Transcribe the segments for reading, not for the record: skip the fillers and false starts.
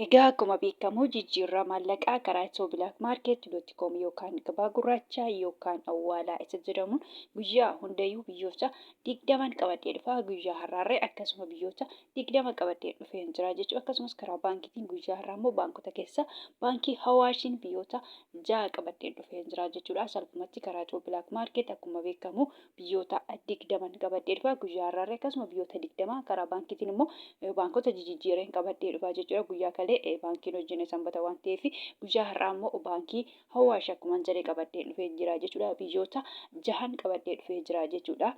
Egaa akkuma beekamu jijjiirraa maallaqaa karaa ethio market.com yookaan gabaa gurraachaa yookaan hawalaa isa jedhamuun guyyaa hundayyuu biyyoota 20 qabadee dhufa. Guyyaa har'aarree akkasuma biyyoota 20 qabadee dhufee jira jechuudha. Akkasumas karaa baankiitiin guyyaa har'aa immoo baankota keessa baankii Hawaashiin biyyoota 6 qabadee dhufee jira jechuudha. Salphumatti karaa ethio market akkuma beekamu biyyoota 20 qabadee dhufa. Guyyaa har'aarree akkasuma biyyoota 20 karaa baankiitiin immoo baankota jijjiireen qabadee dhufa jechuudha. Guyyaa baankiin hojjenne sanbata waan ta'eef guyyaa har'aa immoo baankii Hawaash akkuma jedhee qabadee dhufee jira jechuudha. Biyyoota 6 qabadee dhufee jira jechuudha.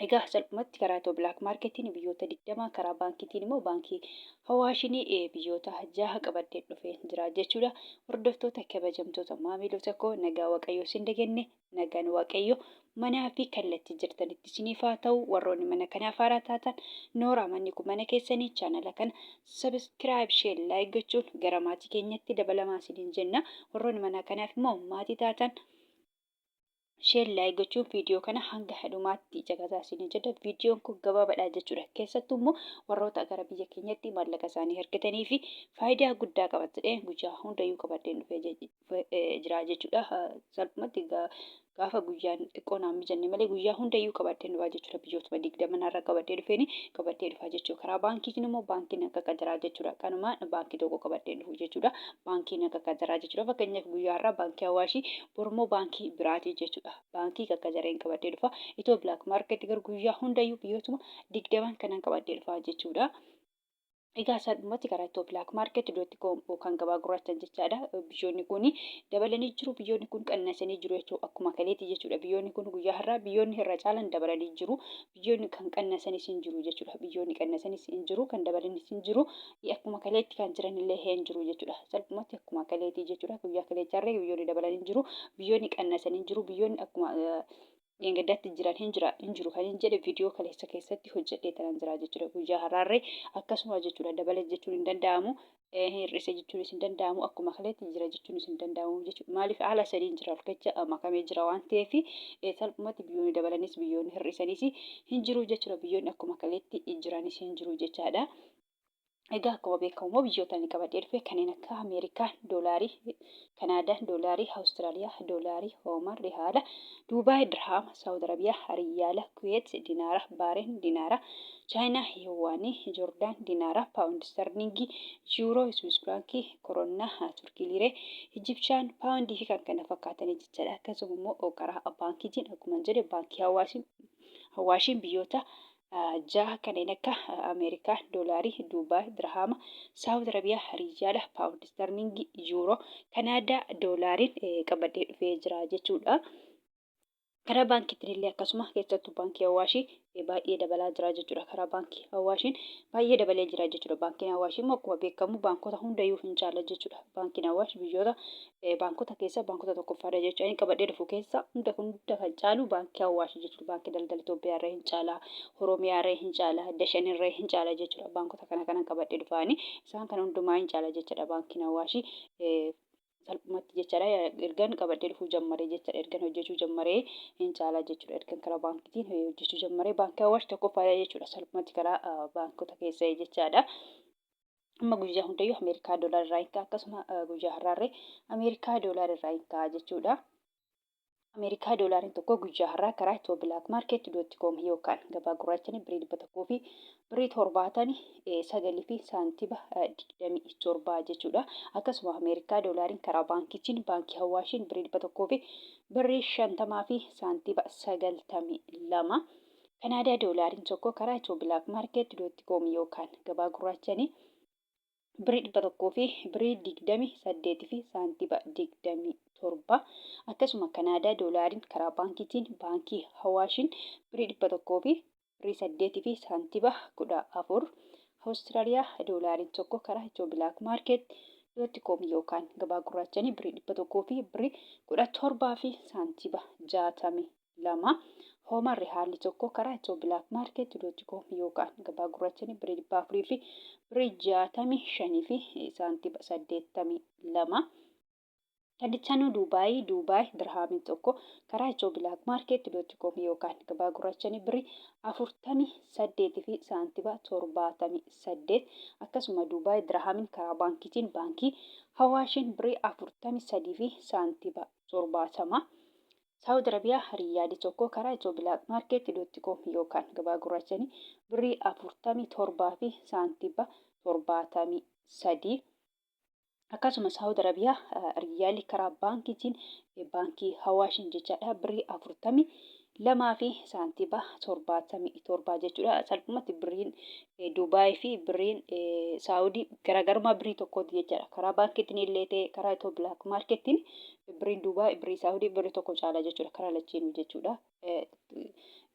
Egaa salphumatti karaa ethio marketiin biyyoota 20 karaa baankiitiin immoo baankii Hawaashiin biyyoota 6 qabadee dhufee jira jechuudha. Hordoftoota kabajamtoota maamiltoota koo nagaa waaqayyoo isin dagenne nagaan waaqayyoo manaa fi kallattii jirtanitti isiniif haa ta'u. Warroonni mana kanaaf haaraa taatan Noora manni kun mana keessanii chaanala kana subscribe share like gochuun gara maatii keenyatti dabalamaa isiniin jenna. Warroonni mana kanaaf immoo maatii taatan share like gochuun viidiyoo kana hanga dhumaatti caqasaa isiniin jedha. Viidiyoon kun gabaabaadha jechuudha. Keessattuu immoo warroota gara biyya keenyatti maallaqa isaanii argatanii fi faayidaa guddaa qabatee guyyaa hundayyuu qabadee dhufee jira jechuudha. Salphumatti gaafa guyyaan xiqqoo naan mijanne malee guyyaa hundayyuu qabadee dhufaa jechuudha. Biyyoota 20 irraa qabadee dhufaa jechuudha. Karaa baankiitiin immoo baankiin akka qajaraa jechuudha. Kanumaan baankii tokko qabadee dhufu jechuudha. Baankiin akka qajaraa jechuudha. Fakkeenyaaf guyyaa har'aa baankii Hawaashii bormoo baankii biraati jechuudha. Baankii akka qajareen qabadee dhufa. Ethio market garuu guyyaa hundayyuu biyyootuma 20 kanan qabadee dhufa jechuudha. Egaa salphumatti karaa ethio market.com yookaan gabaa gurraachaa jechaadha. Biyyoonni kun dabalanii jiru. Biyyoonni kun qannasanii jiru jechuudha. Akkuma kaleeti jechuudha. Biyyoonni kun guyyaa har'aa biyyoonni irra caalan dabalanii jiru. Biyyoonni kan qannasanis hin jiru jechuudha. Biyyoonni qannasanis hin jiru. Kan dabalanis hin jiru. Akkuma kaleetti kan jiran illee hin jiru jechuudha. Salphumatti akkuma kaleeti jechuudha. Guyyaa kaleecharree biyyoonni dabalanii hin jiru. Biyyoonni qannasanii hin jiru. Biyyoonni akkuma Yengadatti jiran hin jiru kan hin jedhe viidiyoo kaleessa keessatti hojjedhee tanan jira jechuudha. Guyyaa har'aarree akkasuma jechuudha. Dabale jechuun hin danda'amu. Hir'ise jechuunis hin danda'amu. Akkuma kaleetti jira jechuunis hin danda'amu jechuudha. Maaliif haala sadiin jira keessa makamee jira waan ta'eef salphumatti biyyoonni dabalanis biyyoonni hir'isanis hin jiru jechuudha. Biyyoonni akkuma kaleetti jiranis hin jiru jechaadha. Egaa akkuma beekamu biyyoota inni qabadee dhufe kanneen akka Ameerikaa doolaarii, Kanaadaa doolaarii, Awustiraaliyaa doolaarii, Ooman riyaala, Duubaay dirhama, Saawud Arabiyaa riyaala, Kuweet dinaara, Baareen dinaara, Chaayinaa yuwaanii, Joordaan dinaara, Paawundi sterlingii, Yuuroo, Swiss baankii, Koroonaa, Turkii liiree, Ijipshaan paawundii fi kan kana fakkaatanii jechaadha. Akkasuma immoo karaa baankiitiin akkuma jedhe baankii Hawaashiin biyyoota 6 kanneen akka Ameerikaa doolaarii, Duubaay dirhama, Saawud Arabiyaa riyaala, Paawundi sterlingii, Yuuroo, Kanaadaa doolaariin qabadee dhufee jira jechuudha. Karaa baankiitiin illee akkasuma keessattuu baankii Hawaashii baay'ee dabalaa jira jechuudha. Karaa baankii Hawaashiin baay'ee dabalee jira jechuudha. Baankiin Hawaashii immoo akkuma beekamu baankota hundayyuu hin caala jechuudha. Baankiin Hawaash biyyoota baankota keessa baankota tokkoffaadha jechuudha. Inni qabadee dhufu keessa hunda kan caalu baankii Hawaashii jechuudha. Baankii daldala Itoophiyaa irraa hin caala, Oromiyaa irraa hin caala, Dashan irraa hin caala jechuudha. Baankota kanan qabadee dhufanii isaan kana hundumaa hin caala jechuudha. Baankiin Hawaashii salphumatti jechaadha. Ergan qabadee dhufuu jammaree jechaadha. Ergan hojjechuu jammaree hin caala jechuudha. Ergan karaa baankiitiin hojjechuu jammaree baankii Hawaash tokkoffaadha jechuudha. Salphumatti karaa baankota keessa jechaadha. Amma guyyaa hundayyuu Ameerikaa doolaara irraa hin ka'a. Akkasuma guyyaa har'aarree Ameerikaa doolaara irraa hin ka'a jechuudha. Ameerikaa doolaariin tokko guyyaa har'aa karaa ethio market.com yookaan gabaa gurraachaan birii 100 fi birii 79 fi saantiba 27 jechuudha. Akkasuma Ameerikaa doolaariin karaa baankiitiin baankii Hawaashiin birii 100 fi birii 50 fi saantiba 92. Kanaadaa doolaariin tokko karaa ethio market.com yookaan gabaa gurraachaan birii 100 fi birii 28 fi saantiba 27. Akkasuma Kanaadaa doolaariin karaa baankiitiin baankii Hawaashiin birii 100 fi birii 8 fi saantiba 14. Awustiraaliyaa doolaariin tokko karaa ethio market.com yookaan gabaa gurraachaan birii 100 fi birii 17 fi saantiba 62. Ooman riyaalli tokko karaa ethio market.com yookaan gabaa gurraachaan birii 4 fi birii 65 fi saantiba 82. Kadhichanuu Duubaay dirhaamiin tokko karaa Itiyoo bilaak maarkeet.com yookaan gabaa gurraachanii birrii 48 fi saantiba 78 akkasuma Duubaay dirhaamiin karaa baankiitiin baankii Hawaashiin birrii 43 fi saantiba 70 Saawud Arabiyaa Riyaadii tokko karaa Itiyoo bilaak maarkeet.com yookaan gabaa gurraachanii birrii 47 fi saantiba 73 akkasuma Saawud Arabiyaa Riyaalii karaa baankiitiin baankii Hawaashiin jechaadha birrii 42 fi saantiba 77 jechuudha. Salphumatti birriin Duubaay fi birriin Saawudii garaagarummaa birrii tokkooti jechaadha. Karaa baankiitiin illee ta'e karaa Itiyoo bilaak maarkeetiin birriin Duubaay birrii Saawudii birrii tokko caala jechuudha. Karaa lacheenuu jechuudha.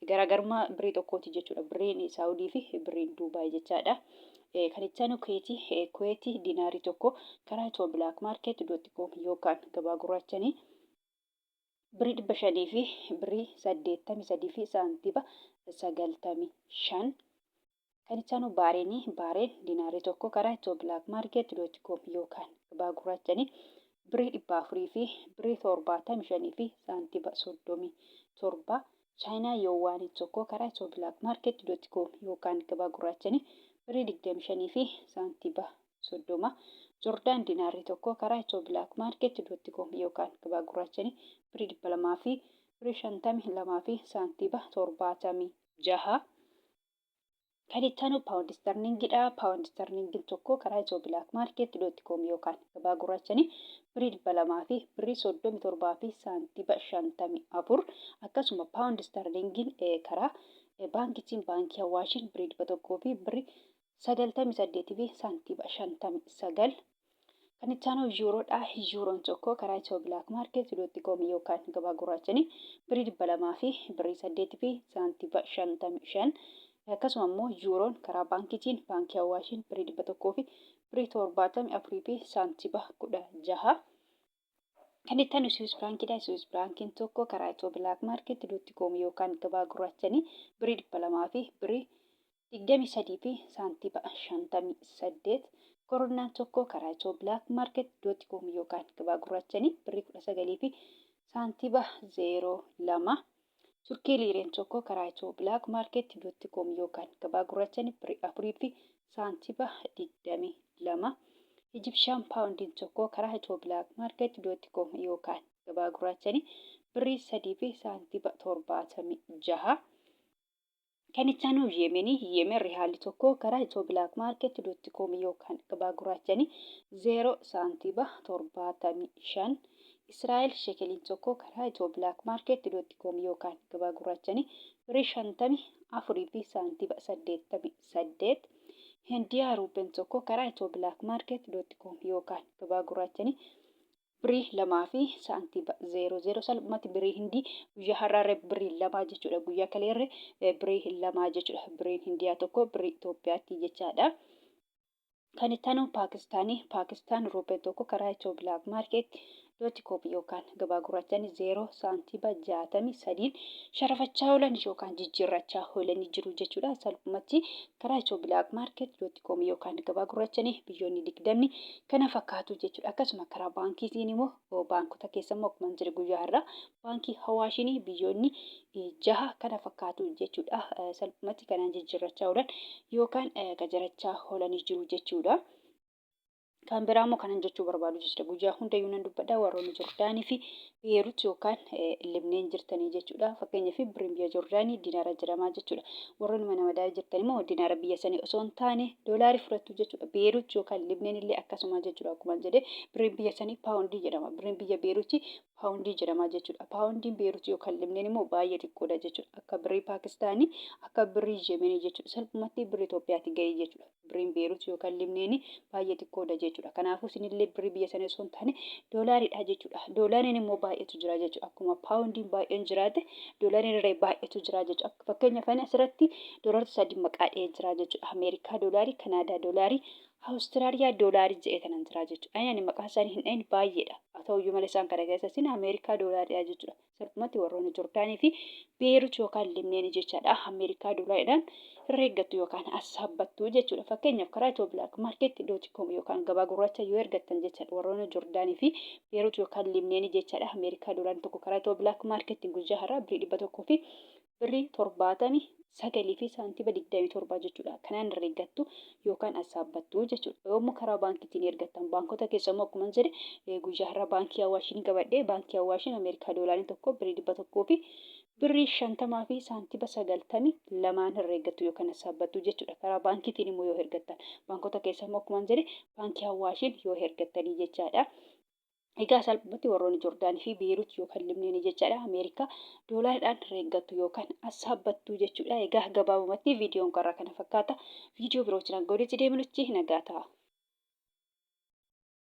Garaagarummaa birrii tokkooti jechuudha. Birriin Saawudii fi birriin Duubaay jechaadha. Kan itti Kuweetii dinaarii tokko karaa Itiyoo bilaak maarkeet.com yookaan gabaa gurraachanii birrii 500 fi birrii 83 fi saantiba 95 kan itti Baareen dinaarii tokko karaa Itiyoo bilaak maarkeet.com yookaan gabaa gurraachanii birrii 400 fi birrii 75 fi saantiba 37 Chaayinaa Yoowwaanii tokko karaa Itiyoo bilaak maarkeet.com yookaan gabaa gurraachanii birrii 25 fi saantiba 30 Joordaan dinaarii tokko karaa Itiyoo bilaak maarkeet.com yookaan gabaa gurraachanii birrii 200 fi birrii 52 fi saantiba 76 kan itti Paawundi Sterlingidha. Paawundi Sterlingiin tokko karaa Itiyoo bilaak maarkeet.com yookaan gabaa gurraachanii birrii 200 fi birrii 37 fi saantiba 54 akkasuma Paawundi Sterlingiin karaa baankiitiin baankii Hawaashiin birrii 100 fi birrii 98 fi saantiba 59 kan itti Yuuroodha. Yuuroon tokko karaa Itiyoo bilaak maarkeet.com yookaan gabaa gurraachanii birrii 200 fi birrii 8 fi saantiba 55 akkasuma immoo Yuuroon karaa baankiitiin baankii Hawaashiin birrii 100 fi birrii 74 fi saantiba 16 kan itti Swiss Frankidha. Swiss Frankiin tokko karaa Itiyoo bilaak maarkeet.com yookaan gabaa gurraachanii birrii 200 fi birrii 23 fi saantiba 58 Koronaan tokko karaa Itiyoo bilaak maarkeet.com yookaan gabaa gurraachanii birrii 19 fi saantiba 02 Turkii liireen tokko karaa Itiyoo bilaak maarkeet.com yookaan gabaa gurraachanii birrii 4 fi saantiba 22 Ijipshaan paawundiin tokko karaa Itiyoo bilaak maarkeet.com yookaan gabaa gurraachanii birrii 3 fi saantiba 76 kan itti Yemen riyaalii tokko karaa Itiyoo bilaak maarkeet.com yookaan gabaa gurraachanii 0 saantiba 75 Israa'el shekeliin tokko karaa Itiyoo bilaak maarkeet.com yookaan gabaa gurraachanii birrii 54 fi saantiba 88 Hindiyaa ruupeen tokko karaa Itiyoo bilaak maarkeet.com yookaan gabaa gurraachanii birrii 2 fi saantiba 00 salphumatti birrii hindii guyyaa har'aarra birrii 2 jechuudha. Guyyaa kaleerra birrii 2 jechuudha. Birriin hindiyaa tokko birrii Itoophiyaatti jechaadha. Kan itti Paakistaan ruupeen tokko karaa Itiyoo bilaak maarkeet.com yookaan gabaa gurraachanii 0 saantiba 63 sharafachaa oolan yookaan jijjiirrachaa oolanii jiru jechuudha. Salphumatti karaa Itiyoo bilaak maarkeet.com yookaan gabaa gurraachanii biyyoonni 20 kana fakkaatu jechuudha. Akkasuma karaa baankiitiin immoo baankota keessa immoo akkuma jiru guyyaa har'aa baankii Hawaashiin biyyoonni 6 kana fakkaatu jechuudha. Salphumatti kanaan jijjiirrachaa oolan yookaan gajarachaa oolanii jiru jechuudha. Kan biraa immoo kanan jechuu barbaadu jechuudha. Guyyaa hundayyuu nan dubbadha warroonni Joordaanii fi Beerut yookaan Libneen jirtanii jechuudha. Fakkeenyaaf birriin biyya Joordaanii dinaara jedhama jechuudha. Warroonni mana madaala jirtan immoo dinaara biyya sanii osoo hin taane doolaarii fudhattu jechuudha. Beerut yookaan Libneen illee akkasuma jechuudha. Akkuma jedhee birriin biyya sanii paawundii jedhama. Birriin biyya Beerutii paawundii jedhama jechuudha. Paawundiin Beerut yookaan Libneen immoo baay'ee xiqqoodha jechuudha. Akka birrii Paakistaanii akka birrii Yemenii jechuudha. Salphumatti birrii Itoophiyaatti gahee jechuudha. Birriin Beerut yookaan Libneen baay'ee xiqqoodha jechuudha. Kanaafuu isinillee birrii biyya sanii osoo hin taane doolaariidha jechuudha. Doolaariin immoo baay'eetu jira jechuudha. Akkuma paawundiin baay'een jiraate doolaariin irraa baay'eetu jira jechuudha. Fakkeenyaaf asirratti doolaarota 3 maqaa dhahee jira jechuudha. Ameerikaa doolaarii, Kanaadaa doolaarii, Awustiraaliyaa doolaarii jedhee kanan jira jechuudha. Ani maqaa isaanii hin dhahin baay'eedha. Haa ta'uyyuu malee isaan kana keessatti Ameerikaa doolaariidha jechuudha. Salphumatti warroonni Jordaanii fi Beerut yookaan Limneen jechaadha. Ameerikaa doolaariidhaan herreeggattu yookaan assaabbattu jechuudha. Fakkeenyaaf karaa Itiyoo bilaak maarkeetti.com yookaan gabaa gurraacha yoo ergattan jechaadha. Warroonni Jordaanii fi Beerut yookaan Limneen jechaadha. Ameerikaa doolaariin tokko karaa Itiyoo bilaak maarkeetti guyyaa har'aa birrii 100 fi birrii 70 fi saantiba 27 jechuudha. Kanaan herreeggattu yookaan assaabbattu jechuudha. Yommuu karaa baankiitiin ergattan baankota keessa immoo akkuma jedhe guyyaa har'aa baankii Awaashiin qabadhee baankii Awaashiin Ameerikaa doolaariin tokko birrii 100 fi birrii 50 fi saantiba 92 herreeggattu yookaan assaabbattu jechuudha. Karaa baankiitiin immoo yoo ergattan baankota keessa immoo akkuma jedhe baankii Awaashiin yoo ergattanii jechaadha. Egaa salphumatti warroonni Jordaanii fi Beerut yookaan Limneen jechaadha. Ameerikaa doolaariidhaan herreeggattu yookaan assaabbattu jechuudha. Egaa gabaabumatti viidiyoon karaa kana fakkaata. Viidiyoo birootiin akka walitti deebinutti nagaa ta'a.